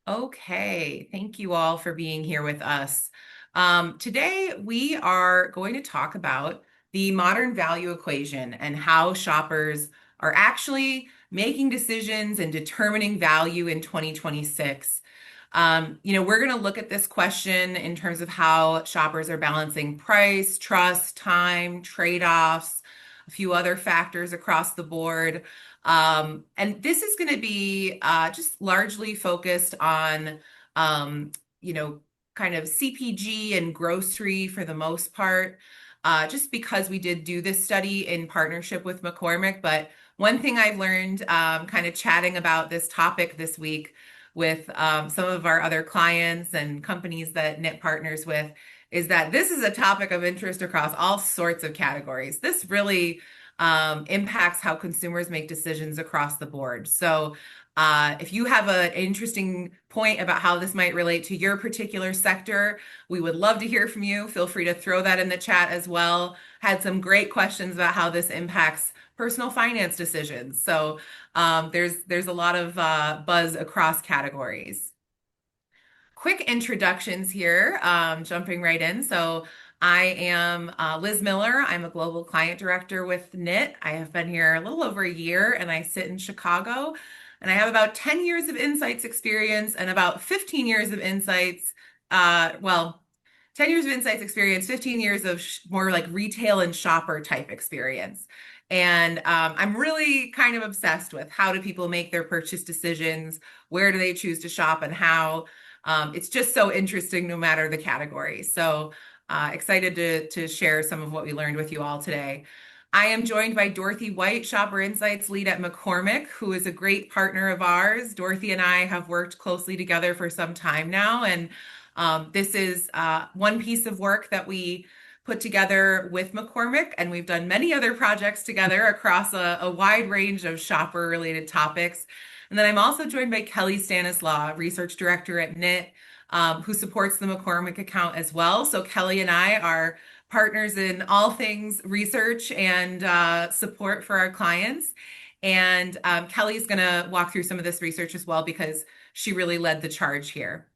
Okay, thank you all for being here with us. Today, we are going to talk about the modern value equation and how shoppers are actually making decisions and determining value in 2026. We're going to look at this question in terms of how shoppers are balancing price, trust, time, trade-offs, a few other factors across the board. And this is going to be just largely focused on, um, you know, kind of CPG and grocery for the most part, just because we did do this study in partnership with McCormick. But one thing I've learned kind of chatting about this topic this week with some of our other clients and companies that Knit partners with is that this is a topic of interest across all sorts of categories. This really impacts how consumers make decisions across the board. So, if you have an interesting point about how this might relate to your particular sector, we would love to hear from you. Feel free to throw that in the chat as well. Had some great questions about how this impacts personal finance decisions. So, there's a lot of buzz across categories. Quick introductions here, jumping right in. So, I am Liz Miller. I'm a global client director with Knit. I have been here a little over a year and I sit in Chicago. And I have about 10 years of insights experience and about 15 years of insights. Well, 10 years of insights experience, 15 years of more like retail and shopper type experience. And I'm really kind of obsessed with how do people make their purchase decisions? Where do they choose to shop and how? It's just so interesting no matter the category. So excited to share some of what we learned with you all today. I am joined by Dorothy White, Shopper Insights lead at McCormick, who is a great partner of ours. Dorothy and I have worked closely together for some time now, and this is one piece of work that we put together with McCormick, and we've done many other projects together across a wide range of shopper related topics. And then I'm also joined by Kelly Stanislaw, Research Director at Knit, who supports the McCormick account as well. So Kelly and I are partners in all things research and support for our clients. And Kelly's going to walk through some of this research as well because she really led the charge here.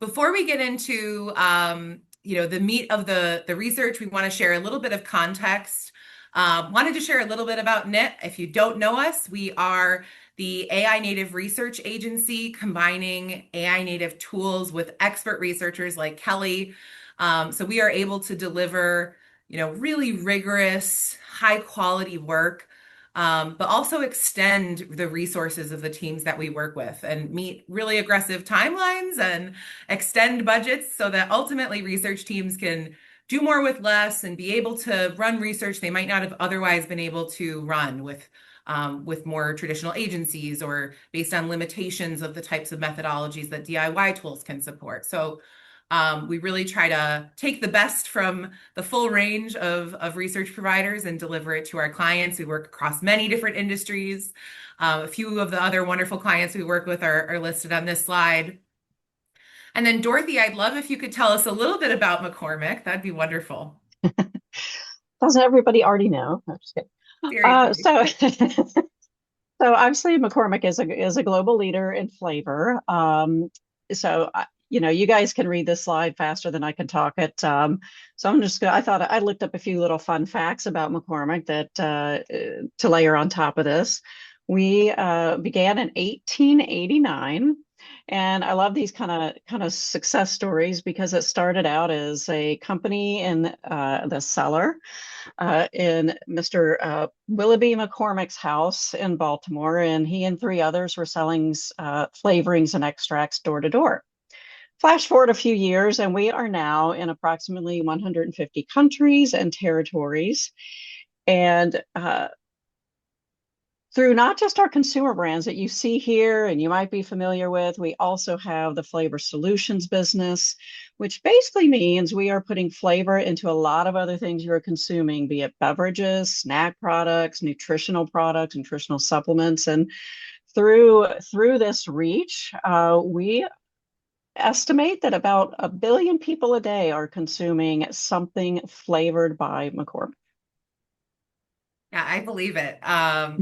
Before we get into the meat of the research, we want to share a little bit of context. Wanted to share a little bit about Knit. If you don't know us, we are the AI native research agency combining AI native tools with expert researchers like Kelly. So we are able to deliver, really rigorous, high quality work, but also extend the resources of the teams that we work with and meet really aggressive timelines and extend budgets so that ultimately research teams can do more with less and be able to run research they might not have otherwise been able to run with more traditional agencies or based on limitations of the types of methodologies that DIY tools can support. So we really try to take the best from the full range of research providers and deliver it to our clients. We work across many different industries. A few of the other wonderful clients we work with are listed on this slide. And then Dorothy, I'd love if you could tell us a little bit about McCormick. That'd be wonderful. Doesn't everybody already know? I'm just kidding. Seriously. So obviously McCormick is a global leader in flavor. You guys can read this slide faster than I can talk it. So I thought I looked up a few little fun facts about McCormick that to layer on top of this. We began in 1889. And I love these kind of success stories because it started out as a company in the cellar in Mr. Willoughby McCormick's house in Baltimore, and he and three others were selling flavorings and extracts door to door. Flash forward a few years, and we are now in approximately 150 countries and territories. And through not just our consumer brands that you see here and you might be familiar with, we also have the flavor solutions business, which basically means we are putting flavor into a lot of other things you're consuming, be it beverages, snack products, nutritional supplements. And through this reach, we estimate that about 1 billion people a day are consuming something flavored by McCormick. Yeah, I believe it.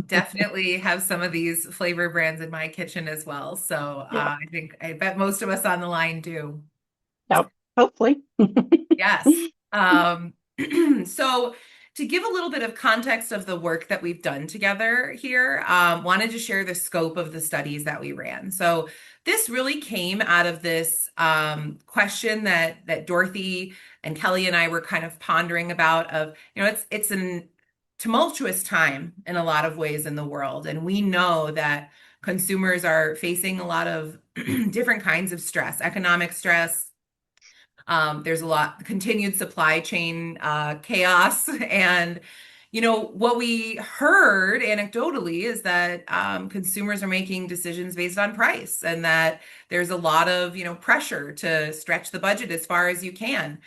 Definitely have some of these flavor brands in my kitchen as well. So Yeah. I bet most of us on the line do. Yep. Hopefully. Yes. So to give a little bit of context of the work that we've done together here, wanted to share the scope of the studies that we ran. So this really came out of this question that Dorothy and Kelly and I were kind of pondering about of, it's an tumultuous time in a lot of ways in the world, and we know that consumers are facing a lot of different kinds of stress, economic stress. There's a lot continued supply chain chaos. And, what we heard anecdotally is that consumers are making decisions based on price and that there's a lot of, pressure to stretch the budget as far as you can.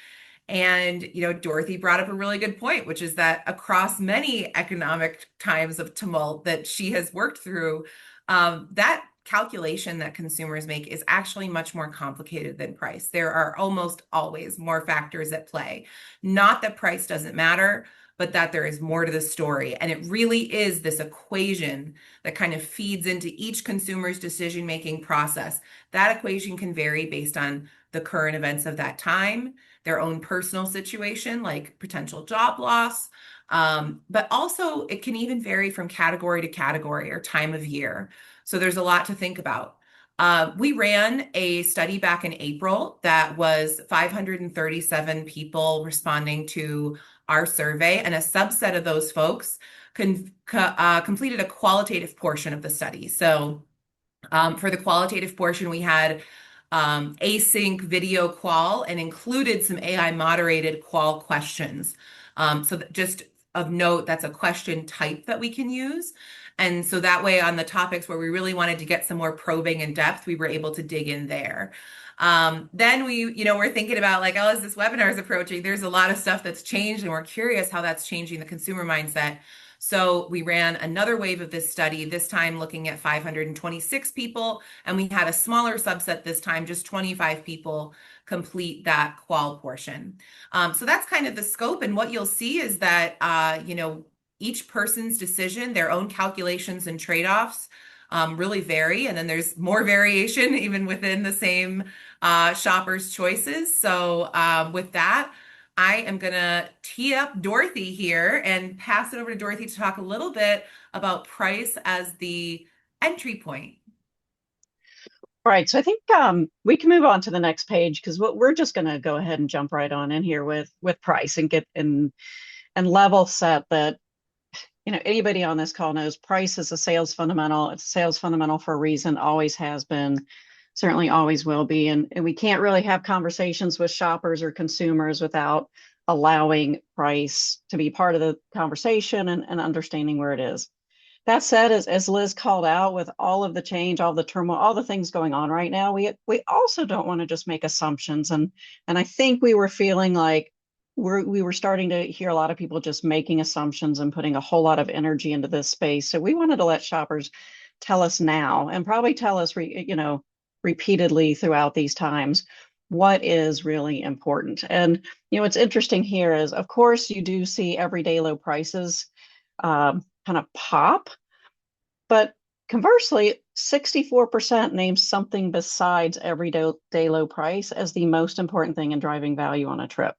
And, Dorothy brought up a really good point, which is that across many economic times of tumult that she has worked through, that calculation that consumers make is actually much more complicated than price. There are almost always more factors at play. Not that price doesn't matter, but that there is more to the story. And it really is this equation that kind of feeds into each consumer's decision-making process. That equation can vary based on the current events of that time, their own personal situation, like potential job loss. But also, it can even vary from category to category or time of year. So there's a lot to think about. We ran a study back in April that was 537 people responding to our survey, and a subset of those folks completed a qualitative portion of the study. So for the qualitative portion, we had async video qual and included some AI moderated qual questions. Just of note, that's a question type that we can use. And so that way, on the topics where we really wanted to get some more probing and depth, we were able to dig in there. Then we're thinking about like, oh, as this webinar is approaching, there's a lot of stuff that's changed, and we're curious how that's changing the consumer mindset. So we ran another wave of this study, this time looking at 526 people, and we had a smaller subset this time, just 25 people complete that qual portion. So that's kind of the scope. And what you'll see is that, each person's decision, their own calculations and trade-offs really vary. And then there's more variation even within the same shopper's choices. So with that, I am going to tee up Dorothy here and pass it over to Dorothy to talk a little bit about price as the entry point. Right. So I think we can move on to the next page because what we're just going to go ahead and jump right on in here with price and get in and level set that anybody on this call knows price is a sales fundamental. It's a sales fundamental for a reason, always has been, certainly always will be. And we can't really have conversations with shoppers or consumers without allowing price to be part of the conversation and understanding where it is. That said, as Liz called out, with all of the change, all the turmoil, all the things going on right now, we also don't want to just make assumptions. And I think we were feeling like we were starting to hear a lot of people just making assumptions and putting a whole lot of energy into this space. So we wanted to let shoppers tell us now, and probably tell us repeatedly throughout these times, what is really important. And what's interesting here is, of course, you do see everyday low prices kind of pop, but conversely, 64% names something besides everyday low price as the most important thing in driving value on a trip.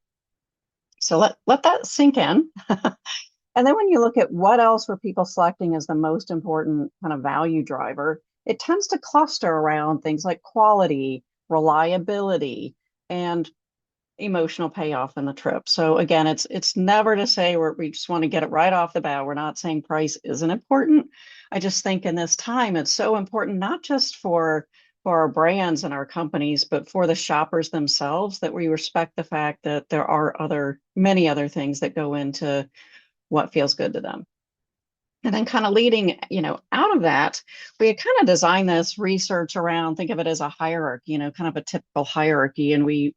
So let that sink in. And then when you look at what else were people selecting as the most important kind of value driver, it tends to cluster around things like quality, reliability, and emotional payoff in the trip. So again, it's never to say we just want to get it right off the bat. We're not saying price isn't important. I just think in this time, it's so important, not just for our brands and our companies, but for the shoppers themselves, that we respect the fact that there are many other things that go into what feels good to them. And then kind of leading, out of that, we had kind of designed this research around, think of it as a hierarchy, kind of a typical hierarchy. And we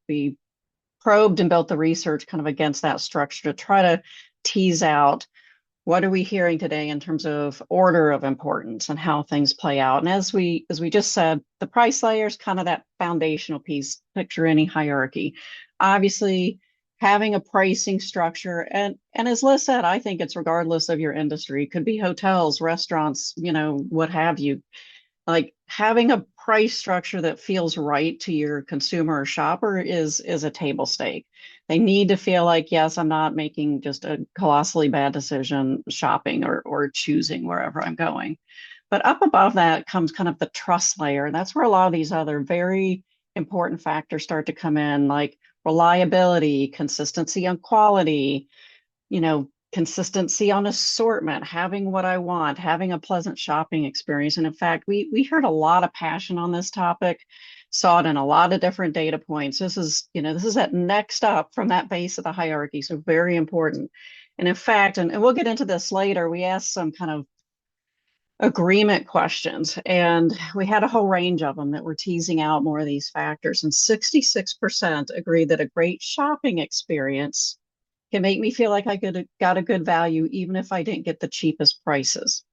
probed and built the research kind of against that structure to try to tease out what are we hearing today in terms of order of importance and how things play out. And as we just said, the price layer is kind of that foundational piece. Picture any hierarchy. Obviously, having a pricing structure. And as Liz said, I think it's regardless of your industry. It could be hotels, restaurants, what have you. Like having a price structure that feels right to your consumer or shopper is a table stake. They need to feel like, yes, I'm not making just a colossally bad decision shopping or choosing wherever I'm going. But up above that comes kind of the trust layer. And that's where a lot of these other very important factors start to come in, like reliability, consistency on quality, consistency on assortment, having what I want, having a pleasant shopping experience. And in fact, we heard a lot of passion on this topic, saw it in a lot of different data points. This is that next up from that base of the hierarchy. So very important. And in fact, and we'll get into this later, we asked some kind of agreement questions, and we had a whole range of them that were teasing out more of these factors. And 66% agreed that a great shopping experience can make me feel like I got a good value, even if I didn't get the cheapest prices.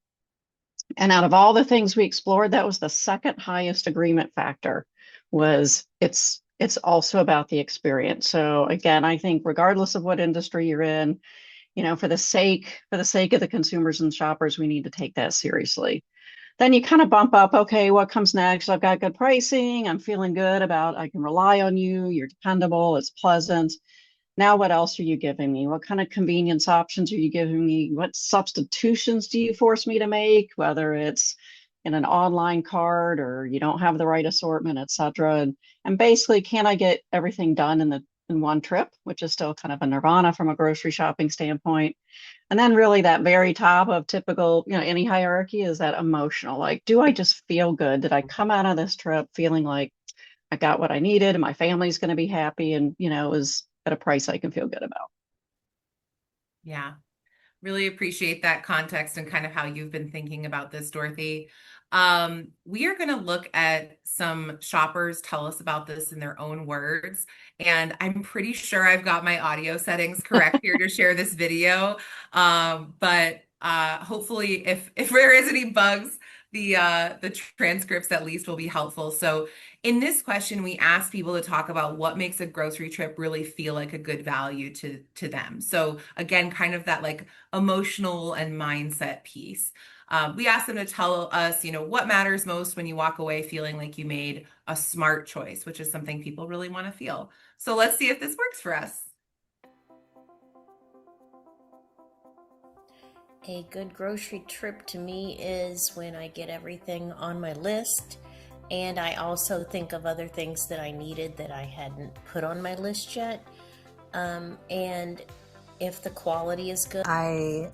And out of all the things we explored, that was the second highest agreement factor. Was it's also about the experience. So again, I think regardless of what industry you're in, for the sake of the consumers and shoppers, we need to take that seriously. Then you kind of bump up, okay, what comes next? I've got good pricing. I'm feeling good about, I can rely on you. You're dependable. It's pleasant. Now, what else are you giving me? What kind of convenience options are you giving me? What substitutions do you force me to make, whether it's in an online cart or you don't have the right assortment, et cetera? And basically, can I get everything done in one trip, which is still kind of a nirvana from a grocery shopping standpoint? And then really that very top of typical, any hierarchy is that emotional, like, do I just feel good? Did I come out of this trip feeling like I got what I needed and my family's going to be happy and, is at a price I can feel good about? Yeah. Really appreciate that context and kind of how you've been thinking about this, Dorothy. We are going to look at some shoppers tell us about this in their own words. And I'm pretty sure I've got my audio settings correct here to share this video. But hopefully, if there is any bugs, the transcripts at least will be helpful. So in this question, we asked people to talk about what makes a grocery trip really feel like a good value to them. So again, kind of that like emotional and mindset piece. We asked them to tell us, what matters most when you walk away feeling like you made a smart choice, which is something people really want to feel. So let's see if this works for us. A good grocery trip to me is when I get everything on my list and I also think of other things that I needed that I hadn't put on my list yet. And if the quality is good, I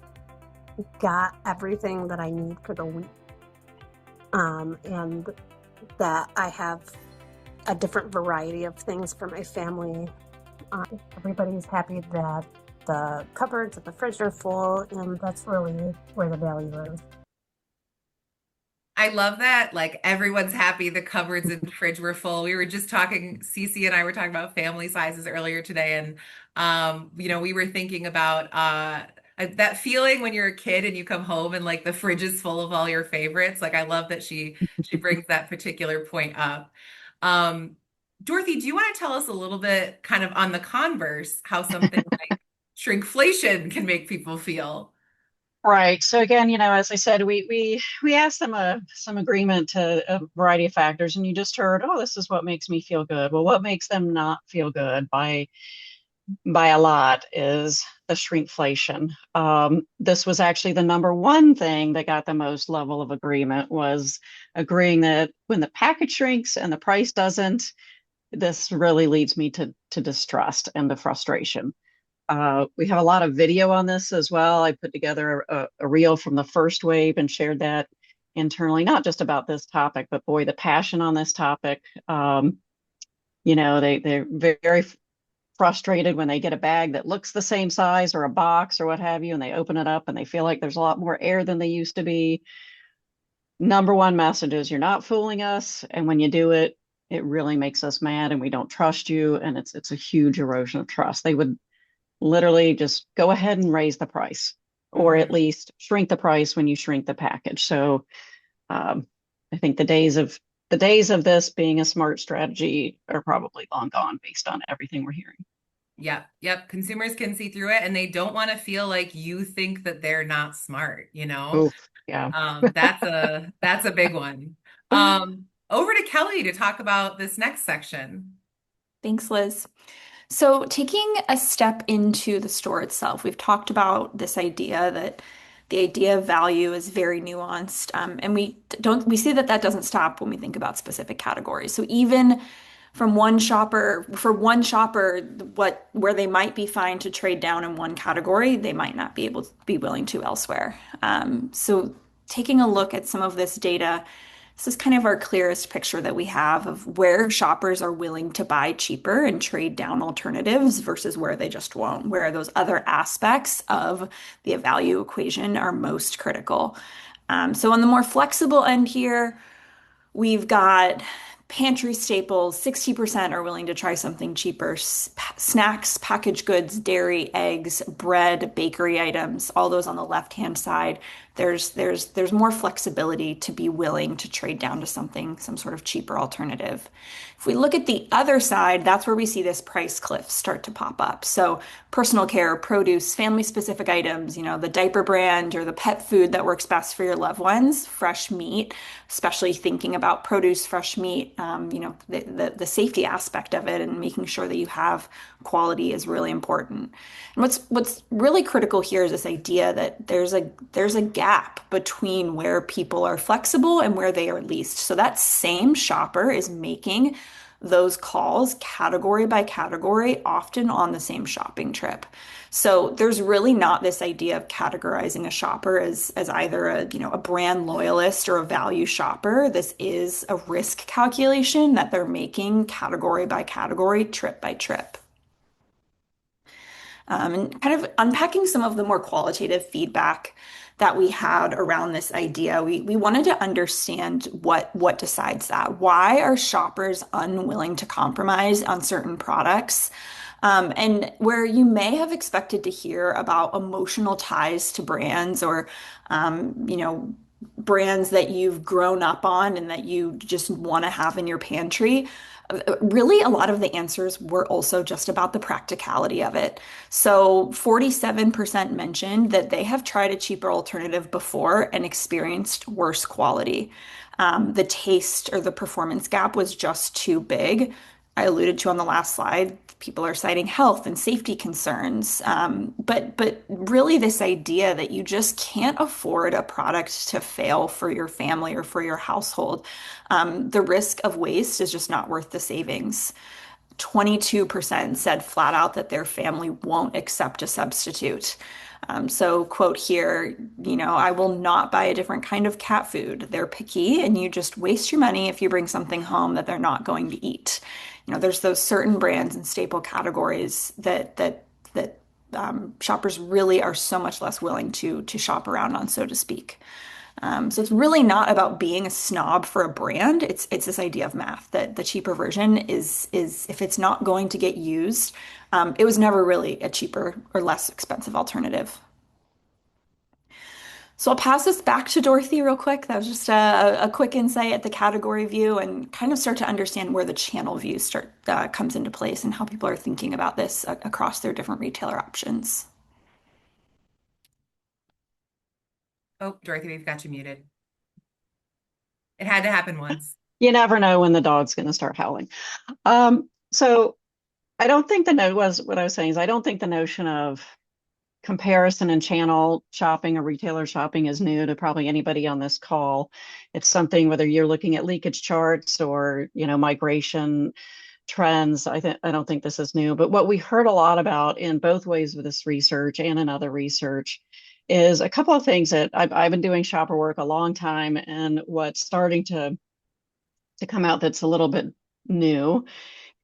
got everything that I need for the week. And that I have a different variety of things for my family. Everybody's happy that the cupboards at the fridge are full, and that's really where the value is. I love that. Like everyone's happy the cupboards and fridge were full. We were just talking, Cece and I were talking about family sizes earlier today, and we were thinking about that feeling when you're a kid and you come home and like the fridge is full of all your favorites. Like I love that she brings that particular point up. Um, Dorothy, do you want to tell us a little bit kind of on the converse, how something like shrinkflation can make people feel? Right. So again, as I said, we asked them some agreement to a variety of factors, and you just heard, oh, this is what makes me feel good. Well, what makes them not feel good by a lot is the shrinkflation. This was actually the number one thing that got the most level of agreement, was agreeing that when the package shrinks and the price doesn't, this really leads me to distrust and to frustration. We have a lot of video on this as well. I put together a reel from the first wave and shared that internally, not just about this topic, but boy, the passion on this topic. They're very frustrated when they get a bag that looks the same size or a box or what have you, and they open it up and they feel like there's a lot more air than they used to be. Number one message is you're not fooling us, and when you do it, it really makes us mad and we don't trust you, and it's a huge erosion of trust. They would literally just go ahead and raise the price, or at least shrink the price when you shrink the package. So I think the days of this being a smart strategy are probably long gone based on everything we're hearing. Yep. Consumers can see through it and they don't want to feel like you think that they're not smart, you know? Oof, yeah. That's a big one. Over to Kelly to talk about this next section. Thanks, Liz. So, taking a step into the store itself, we've talked about this idea that the idea of value is very nuanced, and we see that that doesn't stop when we think about specific categories. So, even from one shopper, where they might be fine to trade down in one category, they might not be able to be willing to elsewhere. So, taking a look at some of this data. This is kind of our clearest picture that we have of where shoppers are willing to buy cheaper and trade down alternatives versus where they just won't, where those other aspects of the value equation are most critical. So on the more flexible end here, we've got pantry staples, 60% are willing to try something cheaper. Snacks, packaged goods, dairy, eggs, bread, bakery items, all those on the left-hand side. There's more flexibility to be willing to trade down to some sort of cheaper alternative. If we look at the other side, that's where we see this price cliff start to pop up. So personal care, produce, family-specific items, the diaper brand or the pet food that works best for your loved ones, fresh meat, especially thinking about produce, fresh meat, the safety aspect of it and making sure that you have quality is really important. And what's really critical here is this idea that there's a gap between where people are flexible and where they are least. So that same shopper is making those calls category by category, often on the same shopping trip. So there's really not this idea of categorizing a shopper as either a brand loyalist or a value shopper. This is a risk calculation that they're making category by category, trip by trip. And kind of unpacking some of the more qualitative feedback that we had around this idea, we wanted to understand what decides that. Why are shoppers unwilling to compromise on certain products? And where you may have expected to hear about emotional ties to brands or, brands that you've grown up on and that you just want to have in your pantry. Really, a lot of the answers were also just about the practicality of it. So 47% mentioned that they have tried a cheaper alternative before and experienced worse quality. The taste or the performance gap was just too big. I alluded to on the last slide, people are citing health and safety concerns. But really this idea that you just can't afford a product to fail for your family or for your household. The risk of waste is just not worth the savings. 22% said flat out that their family won't accept a substitute. So quote here, I will not buy a different kind of cat food. They're picky and you just waste your money if you bring something home that they're not going to eat. There's those certain brands and staple categories that shoppers really are so much less willing to shop around on, so to speak. So it's really not about being a snob for a brand. It's this idea of math that the cheaper version is if it's not going to get used, it was never really a cheaper or less expensive alternative. So I'll pass this back to Dorothy real quick. That was just a quick insight at the category view and kind of start to understand where the channel view comes into place and how people are thinking about this across their different retailer options. Oh, Dorothy, we've got you muted. It had to happen once. You never know when the dog's going to start howling. So I don't think what I was saying is I don't think the notion of comparison and channel shopping or retailer shopping is new to probably anybody on this call. It's something, whether you're looking at leakage charts or, migration trends, I don't think this is new. But what we heard a lot about in both ways with this research and in other research is a couple of things that I've been doing shopper work a long time, and what's starting to come out that's a little bit new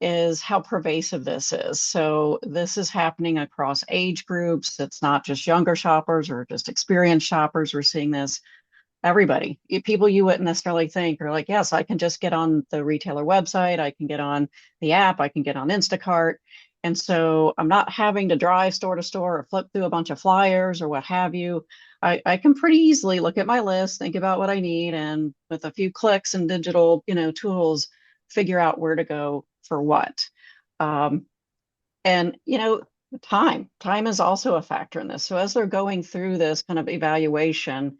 is how pervasive this is. So this is happening across age groups. It's not just younger shoppers or just experienced shoppers. We're seeing this everybody. People you wouldn't necessarily think are like, yes, I can just get on the retailer website. I can get on the app. I can get on Instacart. And so I'm not having to drive store to store or flip through a bunch of flyers or what have you. I can pretty easily look at my list, think about what I need, and with a few clicks and digital, tools, figure out where to go for what. And And, time is also a factor in this. So as they're going through this kind of evaluation,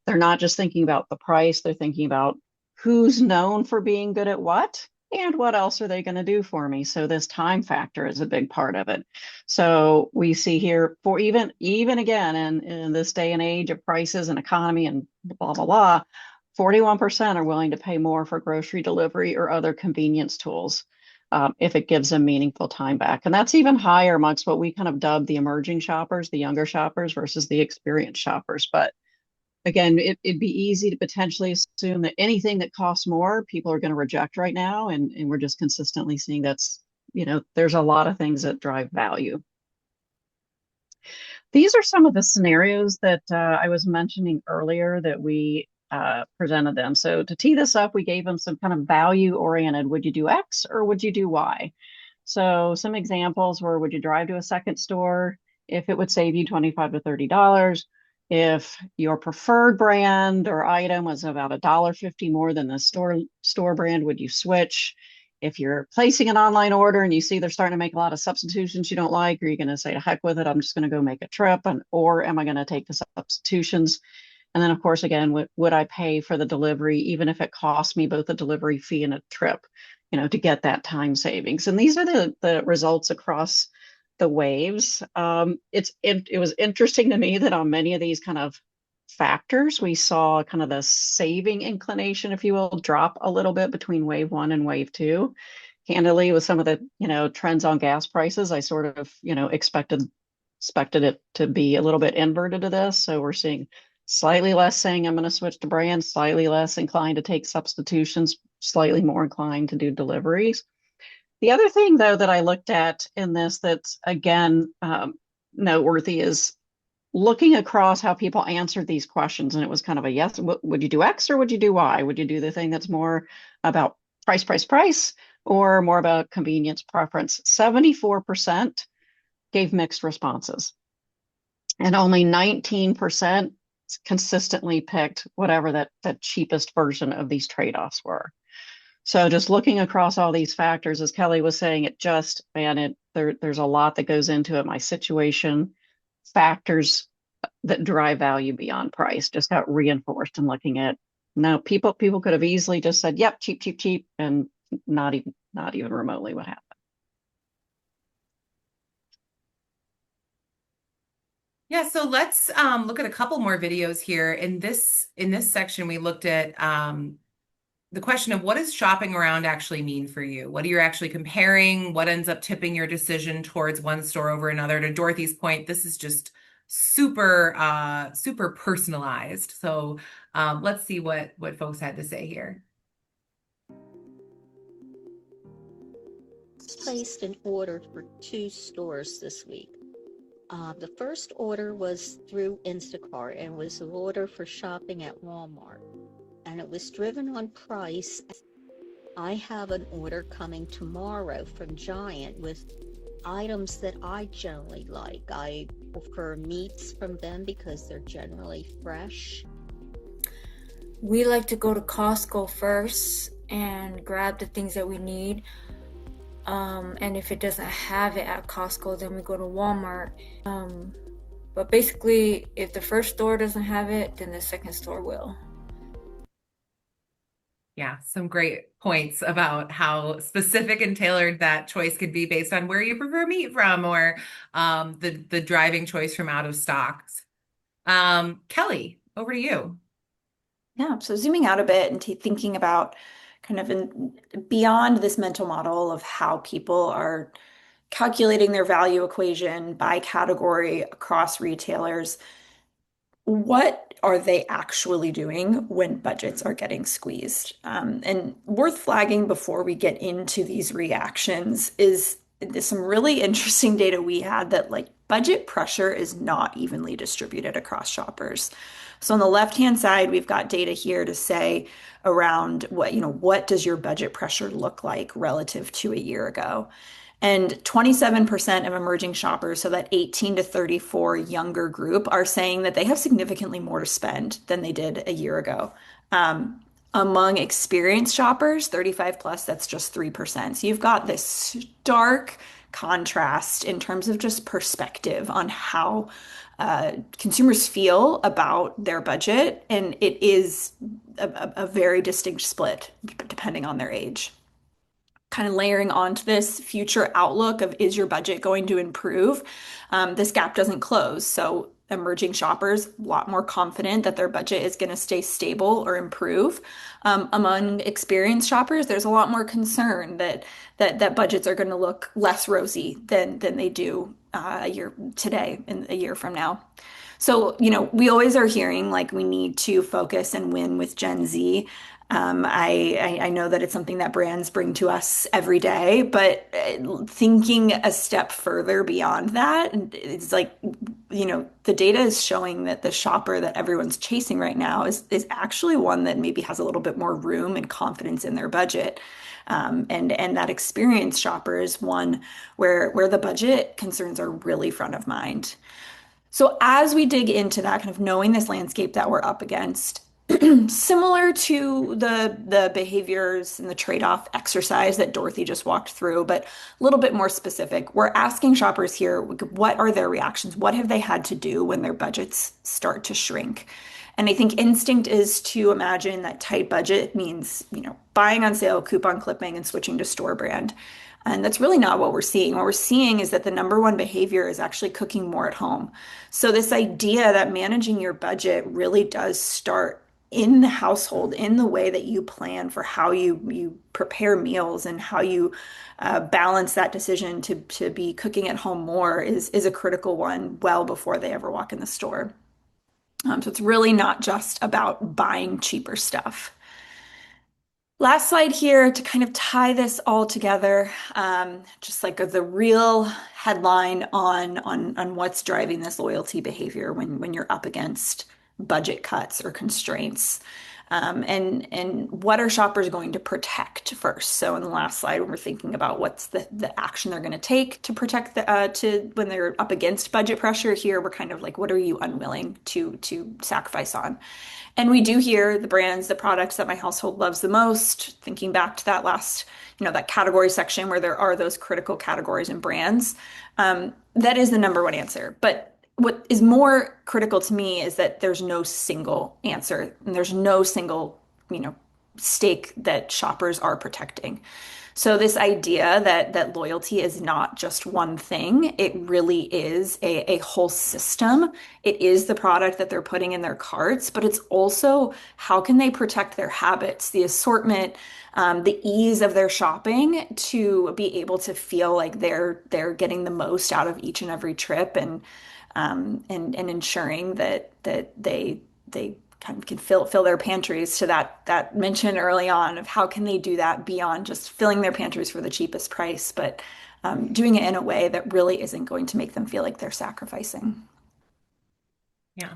they're not just thinking about the price, they're thinking about who's known for being good at what and what else are they going to do for me. So this time factor is a big part of it. So we see here for even again in this day and age of prices and economy and blah blah blah, 41% are willing to pay more for grocery delivery or other convenience tools if it gives them meaningful time back. And that's even higher amongst what we kind of dub the emerging shoppers, the younger shoppers versus the experienced shoppers. But again, it'd be easy to potentially assume that anything that costs more, people are going to reject right now. And we're just consistently seeing there's a lot of things that drive value. These are some of the scenarios that I was mentioning earlier that we presented them. So to tee this up, we gave them some kind of value oriented. Would you do X or would you do Y? So some examples were, would you drive to a second store if it would save you $25 to $30? If your preferred brand or item was about $1.50 more than the store brand, would you switch? If you're placing an online order and you see they're starting to make a lot of substitutions you don't like, are you going to say, to heck with it, I'm just going to go make a trip? Or am I going to take the substitutions? And then, of course, again, would I pay for the delivery, even if it costs me both a delivery fee and a trip, to get that time savings? And these are the results across the waves. It was interesting to me that on many of these kind of factors, we saw kind of the saving inclination, if you will, drop a little bit between wave one and wave two. Candidly, with some of the trends on gas prices, I sort of expected it to be a little bit inverted to this. So we're seeing slightly less saying I'm going to switch to brand, slightly less inclined to take substitutions, slightly more inclined to do deliveries. The other thing, though, that I looked at in this that's, again, noteworthy is looking across how people answered these questions. And it was kind of a yes, would you do X or would you do Y? Would you do the thing that's more about price, or more about convenience preference? 74% gave mixed responses. And only 19% consistently picked whatever that cheapest version of these trade-offs were. So just looking across all these factors, as Kelly was saying, there's a lot that goes into it. My situation, factors that drive value beyond price just got reinforced in looking at. Now, people could have easily just said, yep, cheap, and not even remotely what happened. Yeah, so let's look at a couple more videos here. In this section, we looked at the question of, what does shopping around actually mean for you? What are you actually comparing? What ends up tipping your decision towards one store over another? To Dorothy's point, this is just super personalized. So let's see what folks had to say here. Placed an order for 2 stores this week. The first order was through Instacart and was an order for shopping at Walmart. And it was driven on price. I have an order coming tomorrow from Giant with items that I generally like. I prefer meats from them because they're generally fresh. We like to go to Costco first and grab the things that we need. And if it doesn't have it at Costco, then we go to Walmart. But basically, if the first store doesn't have it, then the second store will. Yeah, some great points about how specific and tailored that choice could be based on where you prefer meat from, or the driving choice from out of stocks. Kelly, over to you. Yeah, so zooming out a bit and thinking about kind of beyond this mental model of how people are calculating their value equation by category across retailers, what are they actually doing when budgets are getting squeezed? And worth flagging before we get into these reactions is there's some really interesting data we had that budget pressure is not evenly distributed across shoppers. So on the left-hand side, we've got data here to say around what does your budget pressure look like relative to a year ago? And 27% of emerging shoppers, so that 18 to 34 younger group, are saying that they have significantly more to spend than they did a year ago. Among experienced shoppers, 35 plus, that's just 3%. So you've got this stark contrast in terms of just perspective on how consumers feel about their budget, and it is a very distinct split depending on their age. Kind of layering onto this future outlook of is your budget going to improve? This gap doesn't close. So emerging shoppers a lot more confident that their budget is going to stay stable or improve. Among experienced shoppers, there's a lot more concern that budgets are going to look less rosy than they do a year today and a year from now. So, we always are hearing like we need to focus and win with Gen Z. I know that it's something that brands bring to us every day, but thinking a step further beyond that, it's like, the data is showing that the shopper that everyone's chasing right now is actually one that maybe has a little bit more room and confidence in their budget. And that experienced shopper is one where the budget concerns are really front of mind. So as we dig into that, kind of knowing this landscape that we're up against, similar to the behaviors and the trade-off exercise that Dorothy just walked through, but a little bit more specific. We're asking shoppers here, what are their reactions? What have they had to do when their budgets start to shrink? And I think instinct is to imagine that tight budget means, buying on sale, coupon clipping, and switching to store brand. And that's really not what we're seeing. What we're seeing is that the number one behavior is actually cooking more at home. So this idea that managing your budget really does start in the household, in the way that you plan for how you prepare meals and how you balance that decision to be cooking at home more is a critical one well before they ever walk in the store. So it's really not just about buying cheaper stuff. Last slide here to kind of tie this all together, just like the real headline on what's driving this loyalty behavior when you're up against budget cuts or constraints. And what are shoppers going to protect first? So in the last slide, when we're thinking about what's the action they're going to take to protect when they're up against budget pressure, here we're kind of like, what are you unwilling to sacrifice on? And we do hear the brands, the products that my household loves the most, thinking back to that last, that category section where there are those critical categories and brands. That is the number one answer. But what is more critical to me is that there's no single answer and there's no single, stake that shoppers are protecting. So this idea that loyalty is not just one thing, it really is a whole system. It is the product that they're putting in their carts, but it's also how can they protect their habits, the assortment, the ease of their shopping to be able to feel like they're getting the most out of each and every trip and ensuring that they kind of can fill their pantries to that mention early on of how can they do that beyond just filling their pantries for the cheapest price, but doing it in a way that really isn't going to make them feel like they're sacrificing. Yeah.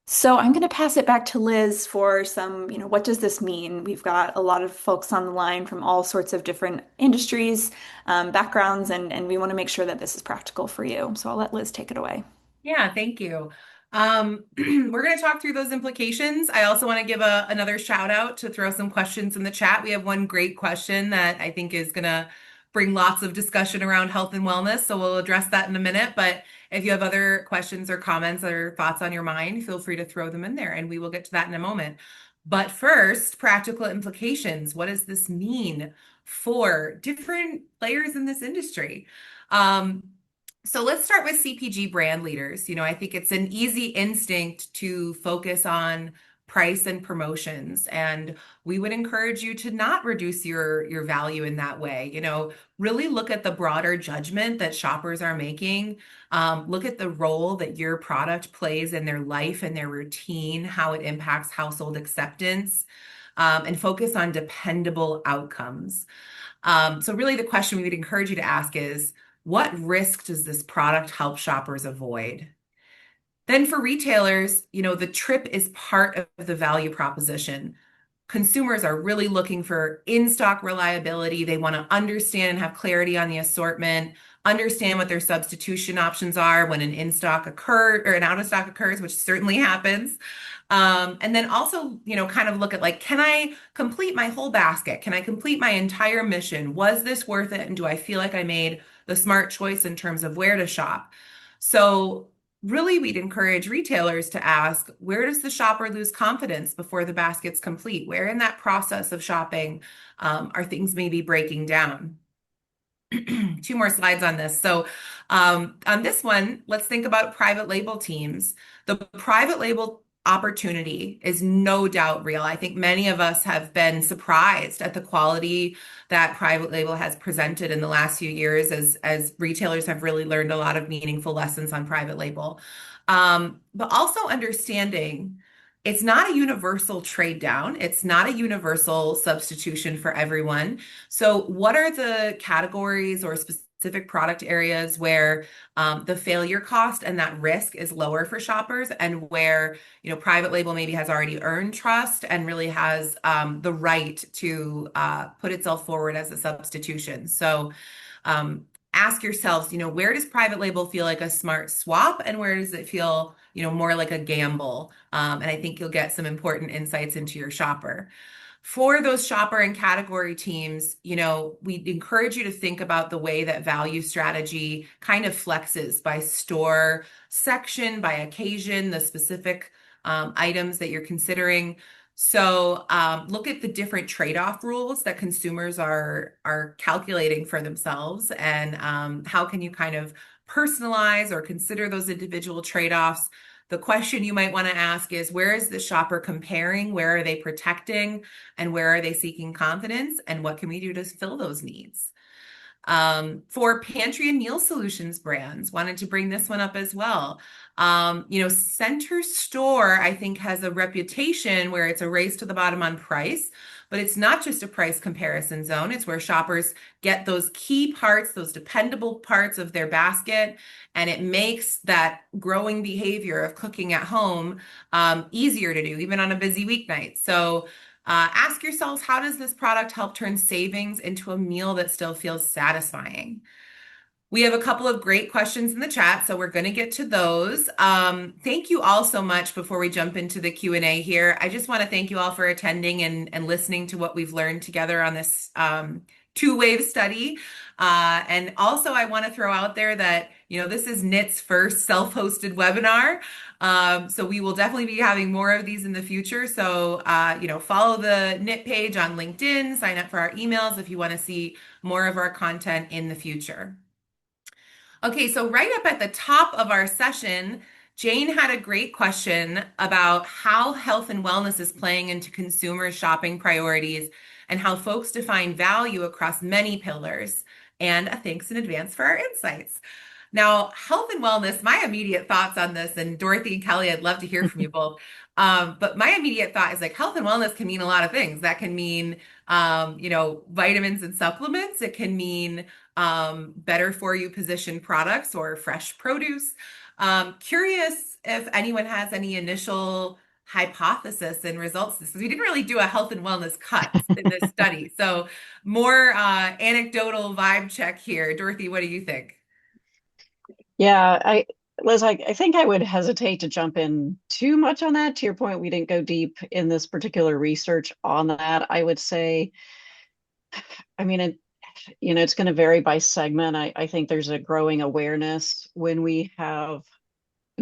So I'm going to pass it back to Liz for some, what does this mean? We've got a lot of folks on the line from all sorts of different industries, backgrounds, and we want to make sure that this is practical for you. So I'll let Liz take it away. Yeah, thank you. We're going to talk through those implications. I also want to give another shout out to throw some questions in the chat. We have one great question that I think is going to bring lots of discussion around health and wellness. So we'll address that in a minute. But if you have other questions or comments or thoughts on your mind, feel free to throw them in there and we will get to that in a moment. But first, practical implications. What does this mean for different players in this industry? So let's start with CPG brand leaders. I think it's an easy instinct to focus on price and promotions, and we would encourage you to not reduce your value in that way. Really look at the broader judgment that shoppers are making. Look at the role that your product plays in their life and their routine, how it impacts household acceptance, and focus on dependable outcomes. So really the question we would encourage you to ask is, what risk does this product help shoppers avoid? Then for retailers, the trip is part of the value proposition. Consumers are really looking for in-stock reliability. They want to understand and have clarity on the assortment, understand what their substitution options are when an in-stock occurs or an out-of-stock occurs, which certainly happens. And then also, kind of look at like, can I complete my whole basket? Can I complete my entire mission? Was this worth it? And do I feel like I made the smart choice in terms of where to shop. So really, we'd encourage retailers to ask, where does the shopper lose confidence before the basket's complete? Where in that process of shopping are things maybe breaking down? Two more slides on this. So on this one, let's think about private label teams. The private label opportunity is no doubt real. I think many of us have been surprised at the quality that private label has presented in the last few years as retailers have really learned a lot of meaningful lessons on private label. But also understanding it's not a universal trade down. It's not a universal substitution for everyone. So, what are the categories or specific product areas where the failure cost and that risk is lower for shoppers, and where private label maybe has already earned trust and really has the right to put itself forward as a substitution? So, ask yourselves, where does private label feel like a smart swap, and where does it feel, more like a gamble? And I think you'll get some important insights into your shopper. For those shopper and category teams, we encourage you to think about the way that value strategy kind of flexes by store section, by occasion, the specific items that you're considering. So look at the different trade-off rules that consumers are calculating for themselves, and how can you kind of personalize or consider those individual trade-offs. The question you might want to ask is, where is the shopper comparing? Where are they protecting? And where are they seeking confidence? And what can we do to fill those needs? For pantry and meal solutions brands, wanted to bring this one up as well. Center Store, I think, has a reputation where it's a race to the bottom on price, but it's not just a price comparison zone. It's where shoppers get those key parts, those dependable parts of their basket, and it makes that growing behavior of cooking at home easier to do, even on a busy weeknight. So ask yourselves, how does this product help turn savings into a meal that still feels satisfying? We have a couple of great questions in the chat, so we're going to get to those. Thank you all so much. Before we jump into the Q&A here, I just want to thank you all for attending and listening to what we've learned together on this two-wave study. And also, I want to throw out there that, this is Knit's first self-hosted webinar. So we will definitely be having more of these in the future. So, follow the Knit page on LinkedIn, sign up for our emails if you want to see more of our content in the future. Okay, so right up at the top of our session, Jane had a great question about how health and wellness is playing into consumer shopping priorities and how folks define value across many pillars. And a thanks in advance for our insights. Now, health and wellness, my immediate thoughts on this, and Dorothy and Kelly, I'd love to hear from you both. But my immediate thought is like health and wellness can mean a lot of things. That can mean, vitamins and supplements. It can mean better for you positioned products or fresh produce. Curious if anyone has any initial hypothesis and results, because we didn't really do a health and wellness cut in this study. So more anecdotal vibe check here. Dorothy, what do you think? Yeah, Liz, I think I would hesitate to jump in too much on that. To your point, we didn't go deep in this particular research on that. I would say, it's going to vary by segment. I think there's a growing awareness when we have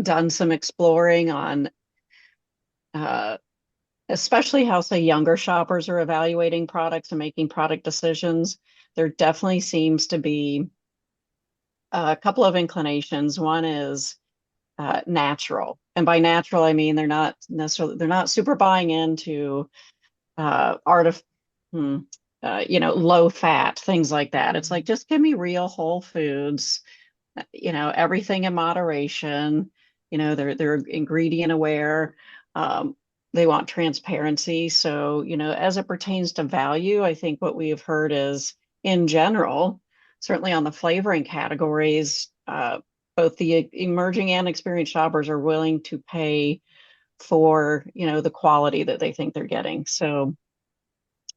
done some exploring on especially how, say, younger shoppers are evaluating products and making product decisions. There definitely seems to be a couple of inclinations. One is natural, and by natural I mean they're not super buying into low fat things like that. It's like, just give me real whole foods, everything in moderation. They're ingredient aware. They want transparency. So, as it pertains to value, I think what we have heard is, in general, certainly on the flavoring categories, both the emerging and experienced shoppers are willing to pay for, the quality that they think they're getting. So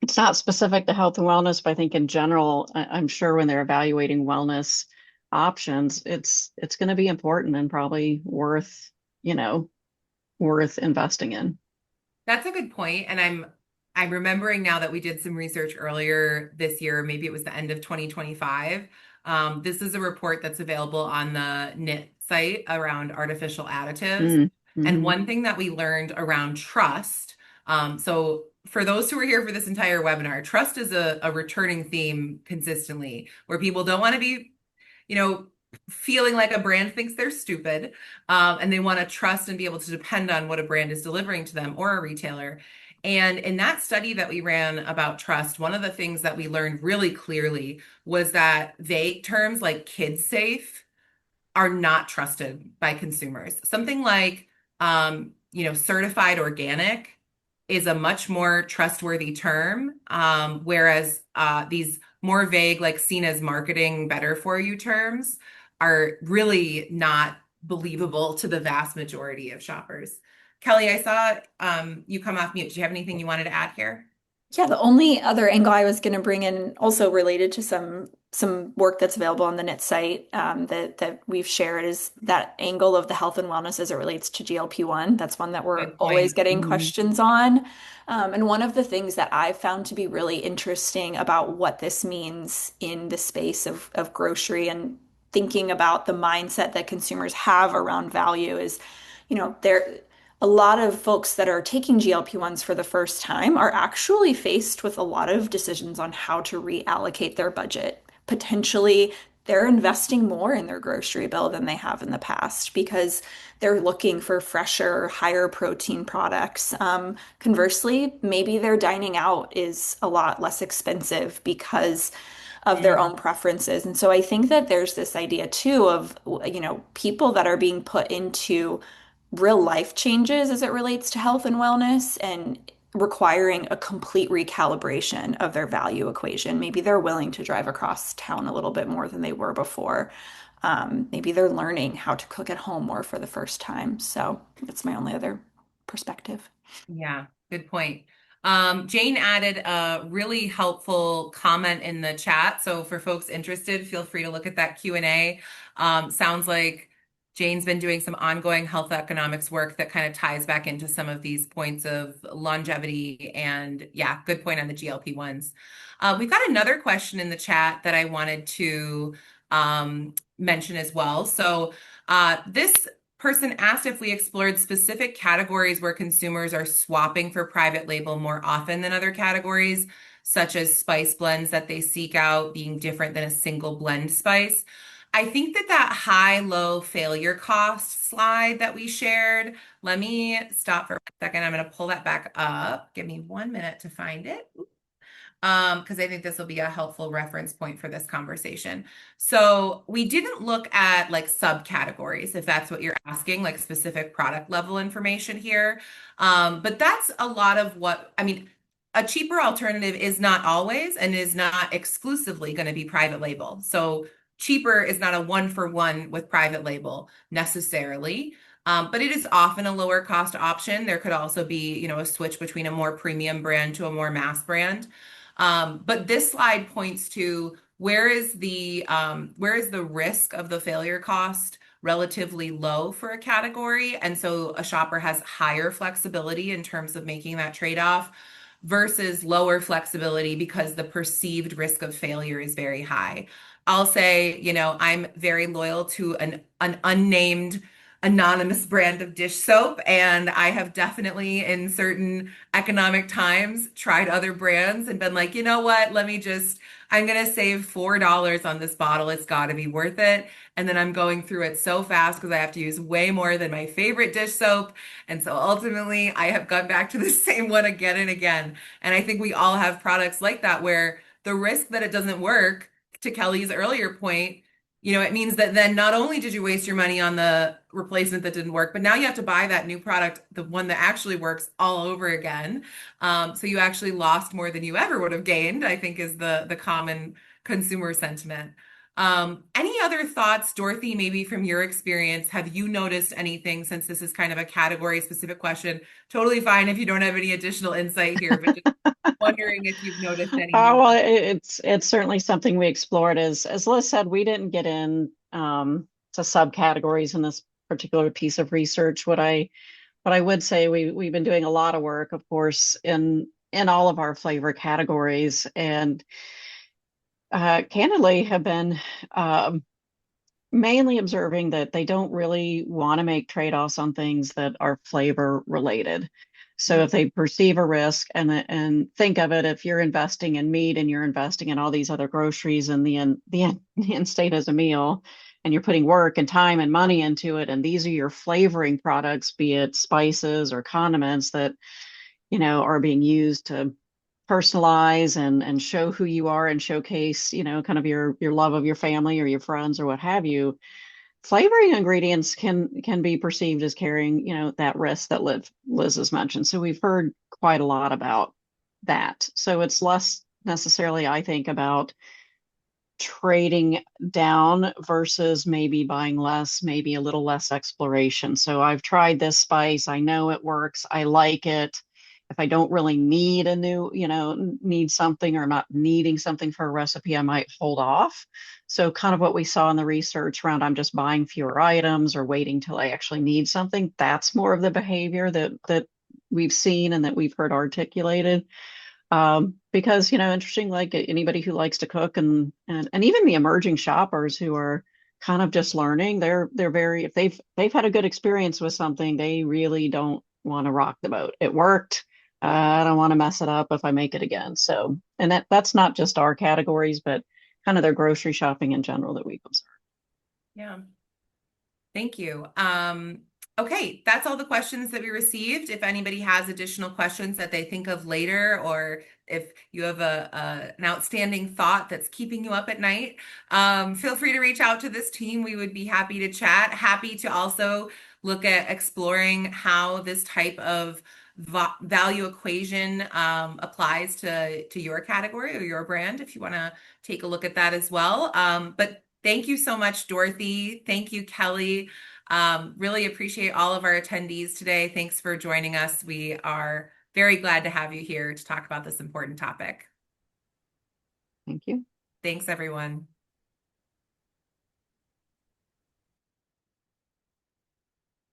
it's not specific to health and wellness, but I think in general, I'm sure when they're evaluating wellness options, it's going to be important and probably worth investing in. That's a good point. And I'm remembering now that we did some research earlier this year, maybe it was the end of 2025, This is a report that's available on the Knit site around artificial additives. And Mm-hmm. one thing that we learned around trust, so for those who are here for this entire webinar, trust is a returning theme consistently, where people don't want to be, you know, feeling like a brand thinks they're stupid, and they want to trust and be able to depend on what a brand is delivering to them or a retailer. And in that study that we ran about trust, one of the things that we learned really clearly was that vague terms like kid safe are not trusted by consumers. Something like, certified organic is a much more trustworthy term, whereas these more vague, like seen as marketing better for you terms are really not believable to the vast majority of shoppers. Kelly, I saw you come off mute. Do you have anything you wanted to add here? Yeah, the only other angle I was going to bring in, also related to some work that's available on the Knit site, that we've shared, is that angle of the health and wellness as it relates to GLP-1. That's one that we're Good always point. getting questions on. And one of the things that I've found to be really interesting about what this means in the space of grocery and thinking about the mindset that consumers have around value is, there a lot of folks that are taking GLP-1s for the first time are actually faced with a lot of decisions on how to reallocate their budget. Potentially, they're investing more in their grocery bill than they have in the past because they're looking for fresher, higher protein products. Conversely, maybe their dining out is a lot less expensive because of their own preferences. And so I think that there's this idea too of, people that are being put into real life changes as it relates to health and wellness and requiring a complete recalibration of their value equation. Maybe they're willing to drive across town a little bit more than they were before. Maybe they're learning how to cook at home more for the first time. So that's my only other perspective. Yeah, good point. Jane added a really helpful comment in the chat. So for folks interested, feel free to look at that Q&A. Sounds like Jane's been doing some ongoing health economics work that kind of ties back into some of these points of longevity. And yeah, good point on the GLP-1s. We've got another question in the chat that I wanted to mention as well. So this person asked if we explored specific categories where consumers are swapping for private label more often than other categories, such as spice blends that they seek out being different than a single blend spice. I think that high-low failure cost slide that we shared, let me stop for a second. I'm going to pull that back up. Give me 1 minute to find it. Because I think this will be a helpful reference point for this conversation. So we didn't look at like subcategories, if that's what you're asking, like specific product level information here. But that's a lot of a cheaper alternative is not always and is not exclusively going to be private label. So cheaper is not a one-for-one with private label necessarily. But it is often a lower cost option. There could also be, a switch between a more premium brand to a more mass brand. But this slide points to where is the risk of the failure cost relatively low for a category. And so a shopper has higher flexibility in terms of making that trade-off versus lower flexibility because the perceived risk of failure is very high. I'll say, I'm very loyal to an unnamed anonymous brand of dish soap, and I have definitely in certain economic times tried other brands and been like, you know what, I'm gonna save $4 on this bottle, it's got to be worth it. And then I'm going through it so fast because I have to use way more than my favorite dish soap, and so ultimately I have gone back to the same one again and again. And I think we all have products like that where the risk that it doesn't work, to Kelly's earlier point, it means that then not only did you waste your money on the replacement that didn't work, but now you have to buy that new product, the one that actually works, all over again. So you actually lost more than you ever would have gained, I think is the common consumer sentiment. Any other thoughts, Dorothy, maybe from your experience? Have you noticed anything, since this is kind of a category specific question? Totally fine if you don't have any additional insight here, but just wondering if you've noticed any. Well, it's certainly something we explored. As Liz said, we didn't get in to subcategories in this particular piece of research. What I would say, we've been doing a lot of work, of course, in all of our flavor categories, and candidly have been um, mainly observing that they don't really want to make trade-offs on things that are flavor related. So if they perceive a risk and think of it, if you're investing in meat and you're investing in all these other groceries and the end state is a meal and you're putting work and time and money into it, and these are your flavoring products, be it spices or condiments that, are being used to personalize and show who you are and showcase, kind of your love of your family or your friends or what have you. Flavoring ingredients can be perceived as carrying, that risk that Liz has mentioned. So we've heard quite a lot about that. So it's less necessarily, I think, about trading down versus maybe buying less, maybe a little less exploration. So I've tried this spice. I know it works. I like it. If I don't really need need something or I'm not needing something for a recipe, I might hold off. So kind of what we saw in the research around I'm just buying fewer items or waiting till I actually need something. That's more of the behavior that we've seen and that we've heard articulated. Because, interesting, like anybody who likes to cook and even the emerging shoppers who are kind of just learning, they're very, if they've had a good experience with something, they really don't want to rock the boat. It worked. I don't want to mess it up if I make it again. So, and that's not just our categories, but kind of their grocery shopping in general that we've observed. Yeah. Thank you. Okay, that's all the questions that we received. If anybody has additional questions that they think of later, or if you have an outstanding thought that's keeping you up at night, feel free to reach out to this team. We would be happy to chat. Happy to also look at exploring how this type of value equation applies to your category or your brand, if you want to take a look at that as well. But thank you so much, Dorothy. Thank you, Kelly. Really appreciate all of our attendees today. Thanks for joining us. We are very glad to have you here to talk about this important topic. Thank you. Thanks, everyone.